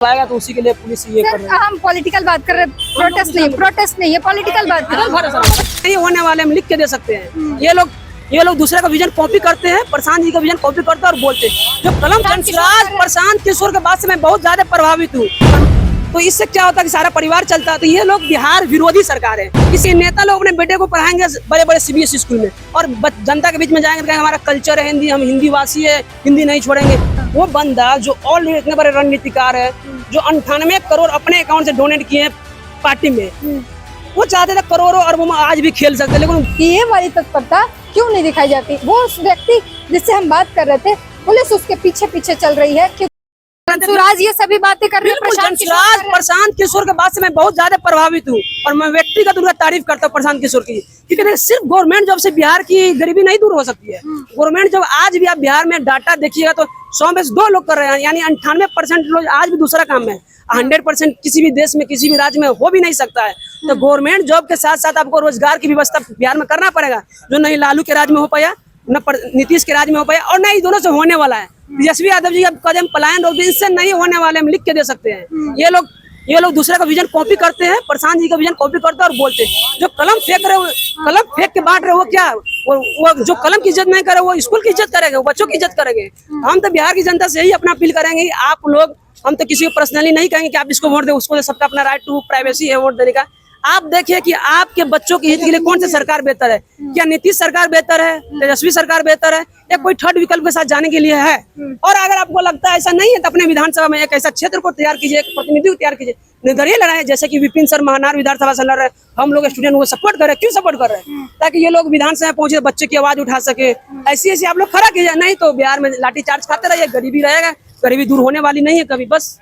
आएगा तो उसी के लिए पुलिस ये कर रही है। हम पॉलिटिकल बात कर रहे हैं, प्रोटेस्ट नहीं है, पॉलिटिकल बात कर रहे हैं। नहीं होने वाले हम लिख के दे सकते हैं। ये लोग दूसरे का विजन कॉपी करते हैं, प्रशांत जी का विजन कॉपी करते हैं और बोलते हैं। जो कलम जनसुराज प्रशांत किशोर के बाद से मैं बहुत ज्यादा प्रभावित हूँ। तो इससे क्या होता है कि सारा परिवार चलता है। तो ये लोग बिहार विरोधी सरकार है। किसी नेता लोग अपने बेटे को पढ़ाएंगे बड़े बड़े सीबीएसई स्कूल में और जनता के बीच में जाएंगे, हमारा कल्चर है हिंदी, हम हिंदी वासी है, हिंदी नहीं छोड़ेंगे। वो बंदा जो ऑलरेडी इतने बड़े रणनीतिकार है, जो 98 करोड़ अपने अकाउंट से डोनेट किए हैं पार्टी में, वो चाहते थे करोड़ों अरबों में आज भी खेल सकते, लेकिन ये वाली तत्परता क्यों नहीं दिखाई जाती? वो उस व्यक्ति जिससे हम बात कर रहे थे, पुलिस उसके पीछे पीछे चल रही है। जनसुराज ये सभी बातें कर रहे हैं। प्रशांत किशोर के बाद से मैं बहुत ज्यादा प्रभावित हूँ और मैं व्यक्तिगत उनका तारीफ करता हूँ प्रशांत किशोर की, क्योंकि सिर्फ गवर्नमेंट जॉब से बिहार की गरीबी नहीं दूर हो सकती है। गवर्नमेंट जॉब आज भी आप बिहार में डाटा देखिएगा तो 100 में से 2 लोग कर रहे हैं, यानी 98% लोग आज भी दूसरा काम है। 100% किसी भी देश में किसी भी राज्य में हो भी नहीं सकता है। तो गवर्नमेंट जॉब के साथ साथ आपको रोजगार की व्यवस्था बिहार में करना पड़ेगा, जो नहीं लालू के राज में हो पाया, न नीतीश के राज में हो पाया और न ही दोनों से होने वाला है। तेजस्वी यादव जी अब कदम पलायन रोक, इससे नहीं होने वाले, हम लिख के दे सकते हैं। ये लोग दूसरे का विजन कॉपी करते हैं, प्रशांत जी का विजन कॉपी करते हैं और बोलते हैं। जो कलम फेंक रहे, कलम फेंक के बांट रहे, वो क्या वो जो कलम की इज्जत नहीं करे वो स्कूल की इज्जत करेंगे, वो बच्चों की इज्जत करेंगे। हम तो बिहार की जनता से यही अपना अपील करेंगे, आप लोग, हम तो किसी को पर्सनली नहीं कहेंगे कि आप इसको वोट दे, उसको दे, सबका अपना राइट टू प्राइवेसी है वोट देने का। आप देखिए कि आपके बच्चों के हित के लिए कौन सी सरकार बेहतर है? क्या नीतीश सरकार बेहतर है, तेजस्वी सरकार बेहतर है, या कोई थर्ड विकल्प के साथ जाने के लिए है? और अगर आपको लगता है ऐसा नहीं है तो अपने विधानसभा में एक ऐसा क्षेत्र को तैयार कीजिए, एक प्रतिनिधि को तैयार कीजिए, निर्दलीय लड़ाई, जैसे कि विपिन सर महानार विधानसभा से लड़ रहे, हम लोग स्टूडेंट वो सपोर्ट कर रहे हैं। क्यों सपोर्ट कर रहे हैं? ताकि ये लोग विधानसभा पहुंचे, बच्चे की आवाज उठा सके। ऐसी आप लोग खड़ा कीजिए, नहीं तो बिहार में लाठीचार्ज खाते रहिए, गरीबी रहेगा, गरीबी दूर होने वाली नहीं है कभी। बस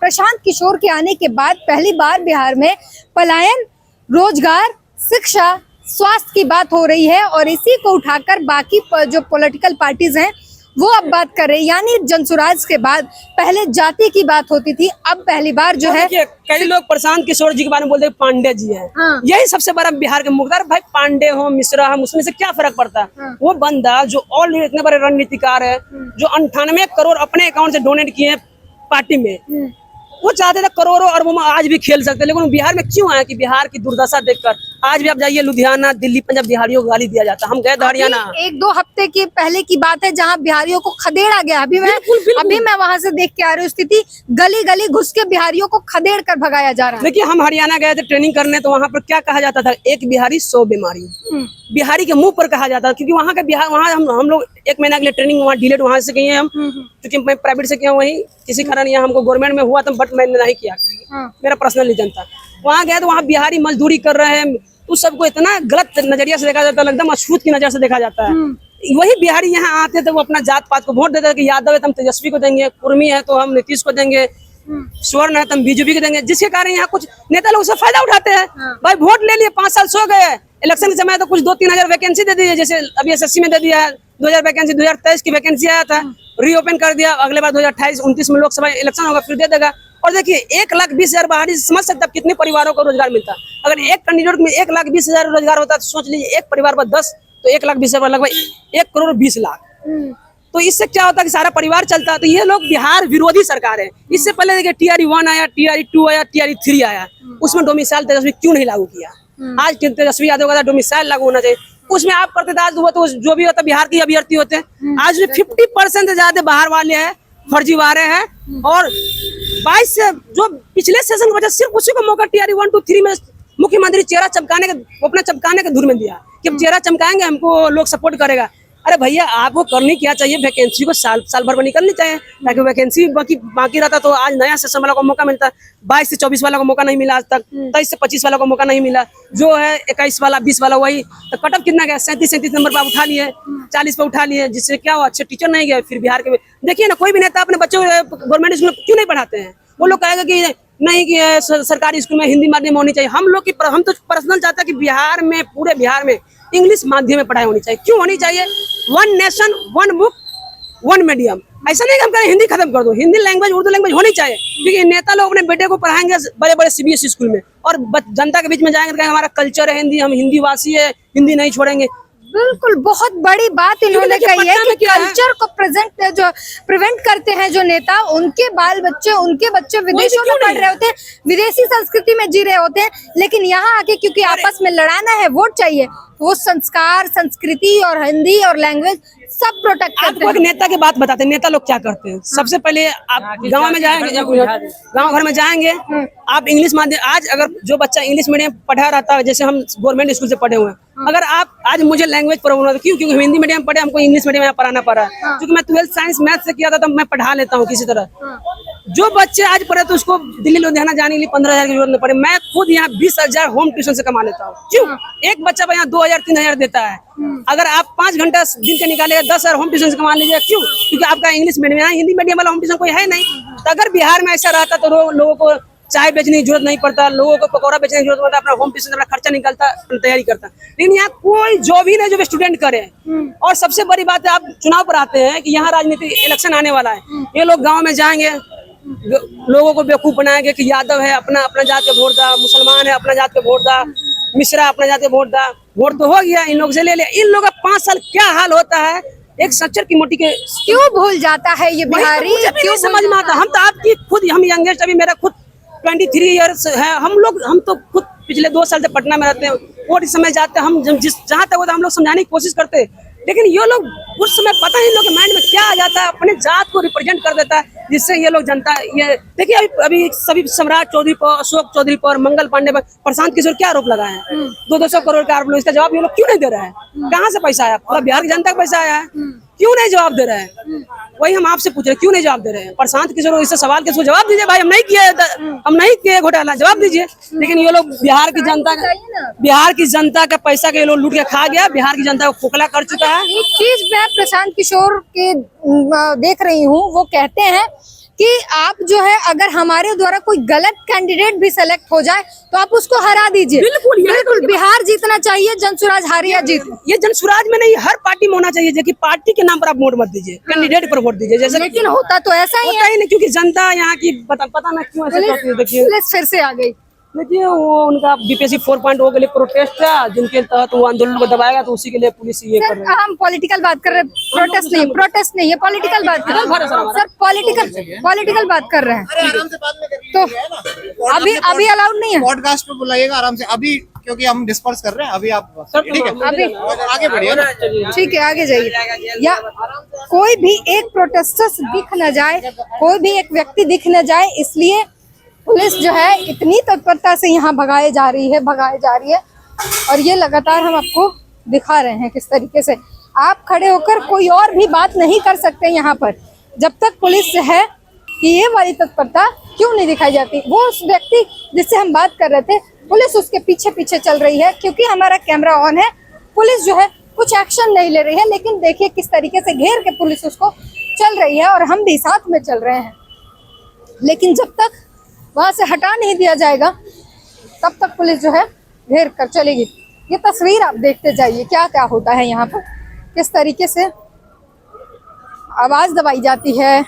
प्रशांत किशोर के आने के बाद पहली बार बिहार में पलायन, रोजगार, शिक्षा, स्वास्थ्य की बात हो रही है और इसी को उठाकर बाकी जो पॉलिटिकल पार्टीज हैं वो अब बात कर रहे हैं। यानी जनसुराज के बाद पहले जाति की बात होती थी, अब पहली बार जो है कई लोग प्रशांत किशोर जी के बारे में बोलते हैं पांडे जी हैं। हाँ। यही सबसे बड़ा बिहार के मुख्तार भाई, पांडे हो मिश्रा हम, उसमें से क्या फर्क पड़ता है? हाँ। वो बंदा जो ऑलरेडी इतने बड़े रणनीतिकार है, जो 98 करोड़ अपने अकाउंट से डोनेट किए हैं पार्टी में, वो चाहते थे करोड़ों अरबों में आज भी खेल सकते, लेकिन बिहार में क्यों आया कि बिहार की दुर्दशा देखकर आज भी आप जाइए लुधियाना, दिल्ली, पंजाब, बिहारियों को गाली दिया जाता। हम गए हरियाणा, 1-2 हफ्ते की पहले की बात है जहां बिहारियों को खदेड़ा गया। अभी मैं वहां से देख के आ रही हूँ स्थिति, गली गली घुस के बिहारियों को खदेड़ कर भगाया जा रहा है। देखिए हम हरियाणा गए थे ट्रेनिंग करने, तो वहाँ पर क्या कहा जाता था? एक बिहारी 100 बीमारी। बिहारी के मुंह पर कहा जाता था, क्योंकि वहाँ का बिहार, वहाँ हम लोग 1 महीना के लिए ट्रेनिंग वहाँ डिलेट वहाँ से किए हम, क्योंकि मैं प्राइवेट से किया वही, किसी कारण यहाँ हमको गवर्नमेंट में हुआ था, बट मैंने नहीं किया, मेरा पर्सनल रीजन था। वहाँ गए तो वहाँ बिहारी मजदूरी कर रहे हैं, उस सबको इतना गलत नजरिया से देखा जाता है, एकदम अछूत की नजर से देखा जाता है। वही बिहारी यहाँ आते थे, वो अपना जात पात को वोट देते थे कि यादव है तो हम तेजस्वी को देंगे, कुर्मी है तो हम नीतीश को देंगे, स्वर्ण है तो हम बीजेपी को देंगे, जिसके कारण यहाँ कुछ नेता लोग उससे फायदा उठाते हैं। भाई वोट ले लिए, 5 साल सो गए, इलेक्शन के समय तो कुछ 2-3 हजार वैकेंसी दे दी है, जैसे अभी एसएससी में दे दिया है 2000 वैकेंसी, 2023 की वैकेंसी आया था, रीओपन कर दिया, अगले बार 2028-29 में लोकसभा इलेक्शन होगा फिर दे देगा। और देखिए 1,20,000 बाहरी समझ सकते हैं कितने परिवारों को रोजगार मिलता। अगर एक कैंडिडेट में 1,20,000 रोजगार होता तो सोच लीजिए एक परिवार पर 10, तो 1,20,000 लगभग 1,20,00,000। तो इससे क्या होता है कि सारा परिवार चलता है। तो ये लोग बिहार विरोधी सरकार है। इससे पहले देखिए TRE-1 आया, TRE-2 आया, TRE-3 आया, उसमें डोमिसाइल तेजस्वी क्यों नहीं लागू किया? आज तेजस्वी यादव का डोमिसाइल लागू होना चाहिए, उसमें आप करते थे। आज तो जो भी होता बिहार के अभ्यर्थी होते हैं, आज 50% से ज्यादा बाहर वाले हैं, फर्जीवाड़े हैं। और 22 से जो पिछले सेशन के वजह सिर्फ उसी को मौका TRE-1, 2, 3 में मुख्यमंत्री चेहरा चमकाने के, अपना चमकाने के धुर में दिया कि अब चेहरा चमकाएंगे हमको लोग सपोर्ट करेगा। अरे भैया आपको करनी क्या चाहिए? वैकेंसी को साल भर में निकलनी चाहिए, ताकि वैकेंसी बाकी रहता तो आज नया सेशन वाला को मौका मिलता। 22 से 24 वाला को मौका नहीं मिला आज तक, 23 से 25 वाला को मौका नहीं मिला, जो है 21 वाला, 20 वाला, वही तो कटअप कितना गया? 37 नंबर पर उठा लिए, 40 पे उठा लिए, जिससे क्या हुआ? अच्छे टीचर नहीं गए। फिर बिहार के देखिए ना, कोई भी नेता अपने बच्चों को गवर्नमेंट स्कूल में क्यों नहीं पढ़ाते हैं? वो लोग कहेगा कि नहीं कि सरकारी स्कूल में हिंदी माध्यम होनी चाहिए। हम तो पर्सनल चाहते हैं कि बिहार में, पूरे बिहार में इंग्लिश माध्यम में पढ़ाई होनी चाहिए। क्यों होनी चाहिए? 1 नेशन 1 बुक 1 मीडियम। ऐसा नहीं कि हम कहें हिंदी खत्म कर दो, हिंदी लैंग्वेज, उर्दू लैंग्वेज होनी चाहिए, क्योंकि नेता लोग अपने बेटे को पढ़ाएंगे बड़े बड़े सीबीएसई स्कूल में और जनता के बीच में जाएंगे, हमारा कल्चर है हिंदी, हम हिंदी वासी है, हिंदी नहीं छोड़ेंगे। बिल्कुल, बहुत बड़ी बात इन्होंने देखिए, कही है पटना कि में क्या है? कल्चर को प्रिवेंट करते हैं जो नेता, उनके बच्चे विदेशों में क्यों पढ़ नहीं रहे होते हैं, विदेशी संस्कृति में जी रहे होते हैं, लेकिन यहाँ आके क्योंकि आपस में लड़ाना है, वोट चाहिए, तो वो संस्कार, संस्कृति और हिंदी और लैंग्वेज सब प्रोटेक्ट करते आपको एक हैं। नेता की बात बताते हैं, नेता लोग क्या करते हैं। सबसे पहले आप गांव में जाएंगे, गांव घर में जाएंगे, आप इंग्लिश माध्यम, आज अगर जो बच्चा इंग्लिश मीडियम पढ़ा रहता है, जैसे हम गवर्नमेंट स्कूल से पढ़े हुए हैं, अगर आप आज मुझे लैंग्वेज प्रॉब्लम है, क्यों? क्योंकि हम हिंदी मीडियम पढ़े, हमको इंग्लिश मीडियम में पढ़ाना पड़ा है, क्योंकि मैं 12th साइंस मैथ से किया था, तो मैं पढ़ा लेता हूँ किसी तरह। जो बच्चे आज पढ़े तो उसको दिल्ली लुधियाना जाने के लिए 15,000 की जरूरत नहीं पड़े। मैं खुद यहाँ 20,000 होम ट्यूशन से कमा लेता हूँ। क्यों? एक बच्चा यहाँ 2,000 3,000 देता है। अगर आप 5 घंटा दिन के निकालेगा 10,000 होम ट्यूशन से कमा लीजिए। क्यों? क्योंकि आपका इंग्लिश मीडियम, यहाँ हिंदी मीडियम वाला होम ट्यूशन कोई है नहीं। तो अगर बिहार में ऐसा रहता तो लोगों को चाय बेचने की जरूरत नहीं पड़ता, लोगों को पकौड़ा बेचने की जरूरत पड़ता, अपना होम ट्यूशन अपना खर्चा निकलता, तैयारी करता। लेकिन यहाँ कोई जॉब ही नहीं जो स्टूडेंट करे। और सबसे बड़ी बात है, आप चुनाव पर आते हैं कि यहाँ राजनीति इलेक्शन आने वाला है, ये लोग गाँव में जाएंगे, लोगों को बेवकूफ बनाएंगे कि यादव है अपना अपना जात के वोट दा, मुसलमान है अपना जात के वोट दा, मिश्रा अपना जात के वोट दा। वोट तो हो गया, इन लोग से ले लिया। इन लोगों का 5 साल क्या हाल होता है, एक सच्चर की मोटी के क्यों भूल जाता है ये बिहारी? मुझे भी नहीं समझ में आता। हम तो आपकी खुद, हम यंगेस्ट, अभी मेरा खुद 23 ईयर्स है। हम तो खुद पिछले 2 साल से पटना में रहते हैं, वोट इस समय जाते हैं, हम जहाँ तक होता है हम लोग समझाने की कोशिश करते हैं, लेकिन ये लोग उस समय पता नहीं, इन लोग के माइंड में क्या आ जाता है, अपने जात को रिप्रेजेंट कर देता है, जिससे ये लोग जनता, ये देखिए अभी सभी सम्राट चौधरी पर, अशोक चौधरी पर, मंगल पांडे पर, प्रशांत किशोर क्या आरोप लगाए हैं? 200 करोड़ का आरोप। इसका जवाब ये लोग क्यों नहीं दे रहे हैं? कहाँ से पैसा आया? पूरा बिहार की जनता का पैसा आया है, क्यों नहीं जवाब दे रहे हैं? वही हम आपसे पूछ रहे हैं, क्यों नहीं जवाब दे रहे हैं? प्रशांत किशोर इससे सवाल के जवाब दीजिए भाई, हम नहीं किए घोटाला, जवाब दीजिए। लेकिन ये लोग बिहार की जनता का पैसा के ये लोग लूट के खा गया, बिहार की जनता को खोखला कर चुका है। एक चीज मैं प्रशांत किशोर के देख रही हूँ, वो कहते हैं कि आप जो है, अगर हमारे द्वारा कोई गलत कैंडिडेट भी सेलेक्ट हो जाए तो आप उसको हरा दीजिए। बिल्कुल बिहार जीतना चाहिए, जनसुराज हारे या जीत। ये जनसुराज में नहीं, हर पार्टी में होना चाहिए कि पार्टी के नाम पर आप वोट मत दीजिए, कैंडिडेट पर वोट दीजिए। जैसे लेकिन होता तो ऐसा ही है नहीं, क्योंकि जनता यहाँ की पता ना क्यों ऐसा करती है। देखिए पुलिस फिर से आ गई। देखिए वो उनका बीपीएससी 4.0 के लिए प्रोटेस्ट था, जिनके तहत वो आंदोलन को दबाएगा, तो उसी के लिए पुलिस ये कर रही है। हम पॉलिटिकल बात कर रहे हैं, प्रोटेस्ट नहीं है, पॉलिटिकल बात कर रहे हैं सर, पॉलिटिकल बात कर रहे हैं। तो अभी अलाउड नहीं है, पॉडकास्ट पे बुलाइएगा आराम से, अभी क्योंकि हम डिस्पर्स कर रहे हैं। अभी आप ठीक है, अभी आगे बढ़िए ना। ठीक है, आगे जाइए। या कोई भी एक प्रोटेस्टर्स दिख न जाए, कोई भी एक व्यक्ति दिख न जाए, इसलिए पुलिस जो है इतनी तत्परता से यहाँ भगाए जा रही है। और ये लगातार हम आपको दिखा रहे हैं किस तरीके से आप खड़े होकर कोई और भी बात नहीं कर सकते यहाँ पर, जब तक पुलिस है कि ये वाली तत्परता क्यों नहीं दिखाई जाती। वो उस व्यक्ति जिससे हम बात कर रहे थे, पुलिस उसके पीछे पीछे चल रही है, क्योंकि हमारा कैमरा ऑन है। पुलिस जो है कुछ एक्शन नहीं ले रही है, लेकिन देखिए किस तरीके से घेर के पुलिस उसको चल रही है, और हम भी साथ में चल रहे हैं। लेकिन जब तक वहां से हटा नहीं दिया जाएगा, तब तक पुलिस जो है घेर कर चलेगी। ये तस्वीर आप देखते जाइए, क्या क्या होता है यहाँ पर, किस तरीके से आवाज दबाई जाती है,